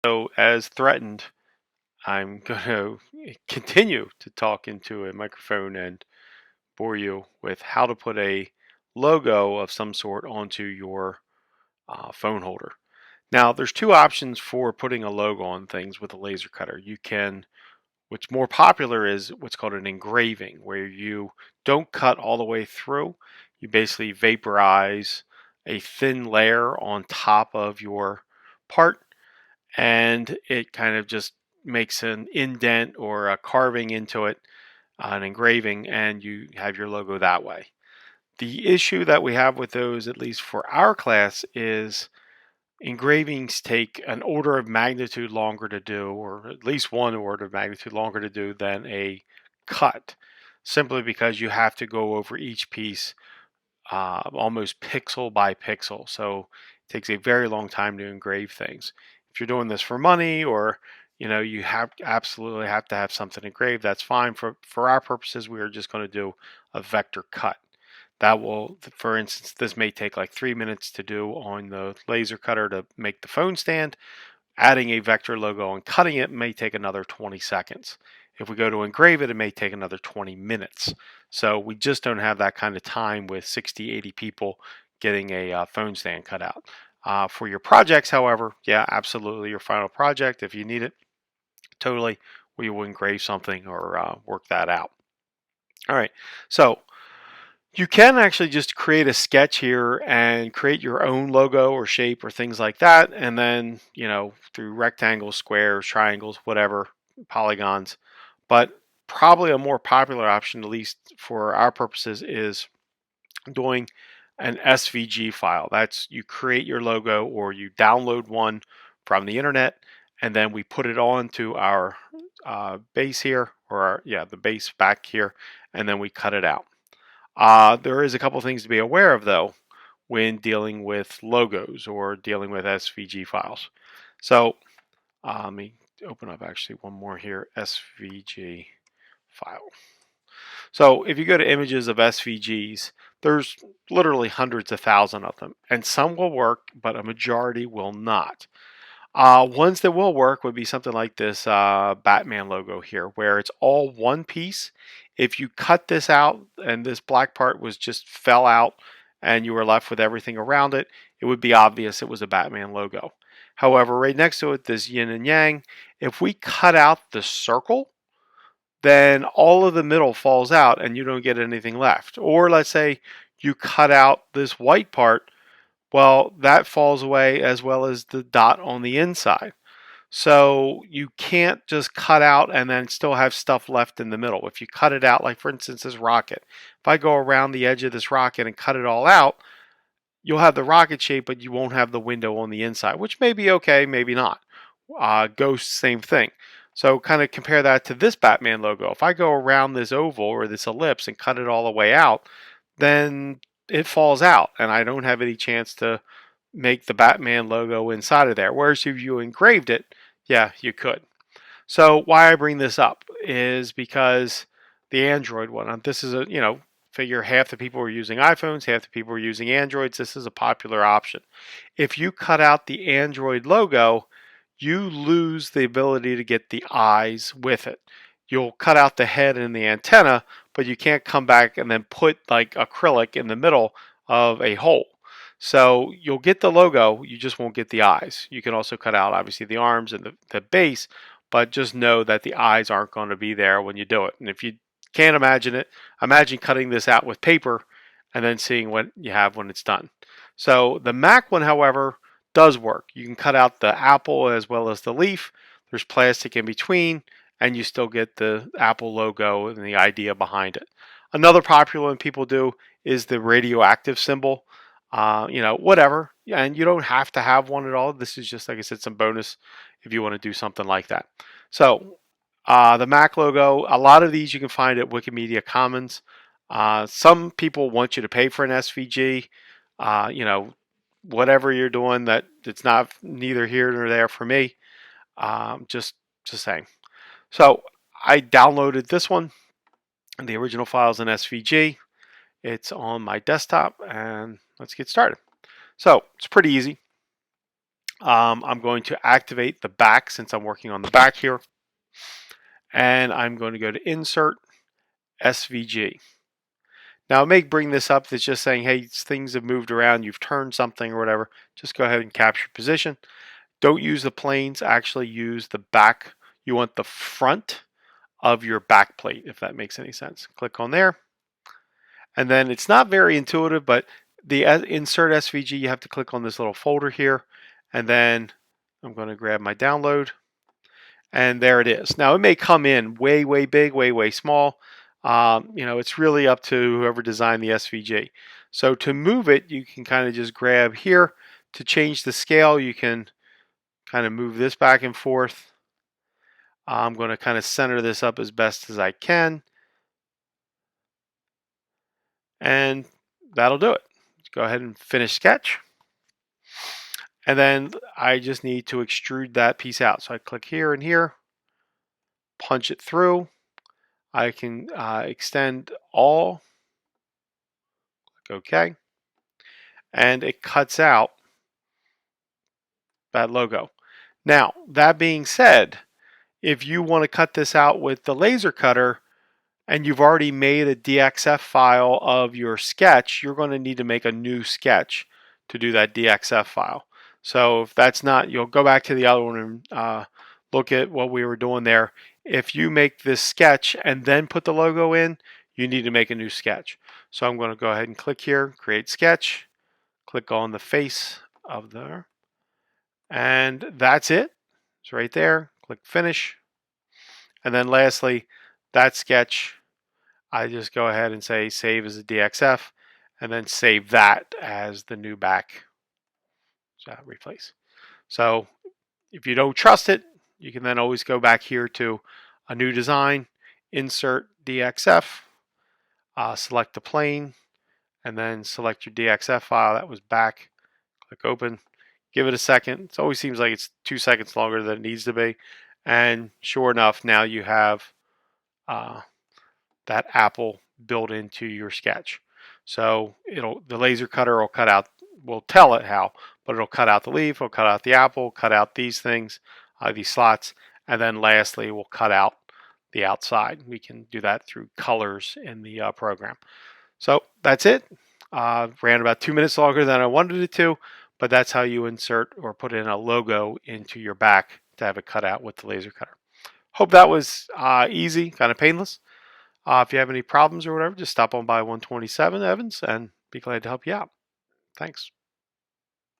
So, as threatened, I'm going to continue to talk into a microphone and bore you with how to put a logo of some sort onto your phone holder. Now, there's two options for putting a logo on things with a laser cutter. What's more popular is what's called an engraving, where you don't cut all the way through. You basically vaporize a thin layer on top of your part, and it kind of just makes an indent or a carving into it, an engraving, and you have your logo that way. The issue that we have with those, at least for our class, is engravings take an order of magnitude longer to do, or at least one order of magnitude longer to do than a cut, simply because you have to go over each piece almost pixel by pixel. So it takes a very long time to engrave things. If you're doing this for money, or you absolutely have to have something engraved, that's fine. For our purposes, we are just going to do a vector cut. That will, for instance, this may take like 3 minutes to do on the laser cutter to make the phone stand. Adding a vector logo and cutting it may take another 20 seconds. If we go to engrave it, it may take another 20 minutes. So we just don't have that kind of time with 60, 80 people getting a phone stand cut out. For your projects, however, yeah, absolutely, your final project, if you need it, totally, we will engrave something or work that out. All right, so you can actually just create a sketch here and create your own logo or shape or things like that. And then, through rectangles, squares, triangles, whatever, polygons. But probably a more popular option, at least for our purposes, is doing an SVG file. That's, you create your logo or you download one from the internet, and then we put it onto our base here, or the base back here, and then we cut it out. There is a couple things to be aware of, though, when dealing with logos or dealing with SVG files. So let me open up actually one more here, SVG file. So if you go to images of SVGs, there's literally hundreds of thousands of them, and some will work, but a majority will not. Ones that will work would be something like this Batman logo here, where it's all one piece. If you cut this out and this black part was just fell out and you were left with everything around it, it would be obvious it was a Batman logo. However, right next to it, this yin and yang, if we cut out the circle, then all of the middle falls out and you don't get anything left. Or let's say you cut out this white part, well, that falls away as well as the dot on the inside. So you can't just cut out and then still have stuff left in the middle. If you cut it out, like for instance this rocket, if I go around the edge of this rocket and cut it all out, you'll have the rocket shape, but you won't have the window on the inside, which may be okay, maybe not. Ghost, same thing. So kind of compare that to this Batman logo. If I go around this oval or this ellipse and cut it all the way out, then it falls out and I don't have any chance to make the Batman logo inside of there. Whereas if you engraved it, yeah, you could. So why I bring this up is because the Android one, this is figure half the people are using iPhones, half the people are using Androids. This is a popular option. If you cut out the Android logo, you lose the ability to get the eyes with it. You'll cut out the head and the antenna, but you can't come back and then put like acrylic in the middle of a hole. So you'll get the logo, you just won't get the eyes. You can also cut out obviously the arms and the base, but just know that the eyes aren't going to be there when you do it. And if you can't imagine it, imagine cutting this out with paper and then seeing what you have when it's done. So the Mac one, however, does work. You can cut out the apple as well as the leaf. There's plastic in between, and you still get the Apple logo and the idea behind it. Another popular one people do is the radioactive symbol. Whatever. And you don't have to have one at all. This is just, like I said, some bonus if you want to do something like that. So the Mac logo, a lot of these you can find at Wikimedia Commons. Some people want you to pay for an SVG. Whatever you're doing, that it's not neither here nor there for me. Just saying. So I downloaded this one, the original files in SVG. It's on my desktop, and let's get started. So it's pretty easy. I'm going to activate the back since I'm working on the back here. And I'm going to go to Insert, SVG. Now it may bring this up that's just saying, hey, things have moved around, you've turned something or whatever. Just go ahead and capture position. Don't use the planes, actually use the back. You want the front of your back plate, if that makes any sense. Click on there. And then it's not very intuitive, but the Insert SVG, you have to click on this little folder here. And then I'm going to grab my download. And there it is. Now it may come in way, way big, way, way small. It's really up to whoever designed the SVG. So to move it, you can kind of just grab here. To change the scale, you can kind of move this back and forth. I'm going to kind of center this up as best as I can. And that'll do it. Go ahead and finish sketch. And then I just need to extrude that piece out. So I click here and here, punch it through. I can extend all, click OK, and it cuts out that logo. Now, that being said, if you want to cut this out with the laser cutter and you've already made a DXF file of your sketch, you're going to need to make a new sketch to do that DXF file. So if that's not, you'll go back to the other one and look at what we were doing there. If you make this sketch and then put the logo in, you need to make a new sketch. So I'm going to go ahead and click here, create sketch, click on the face of there, and that's it. It's right there. Click finish. And then lastly, that sketch, I just go ahead and say save as a DXF and then save that as the new back replace. So if you don't trust it, you can then always go back here to a new design, insert DXF, select the plane, and then select your DXF file that was back. Click open, give it a second. It always seems like it's 2 seconds longer than it needs to be. And sure enough, now you have that apple built into your sketch. So the laser cutter will tell it how, but it'll cut out the leaf, it'll cut out the apple, cut out these things, these slots, and then lastly we'll cut out the outside. We can do that through colors in the program. So that's it. Ran about 2 minutes longer than I wanted it to, but that's how you insert or put in a logo into your back to have it cut out with the laser cutter. Hope that was easy, kind of painless. If you have any problems or whatever, just stop on by 127 Evans and be glad to help you out. Thanks.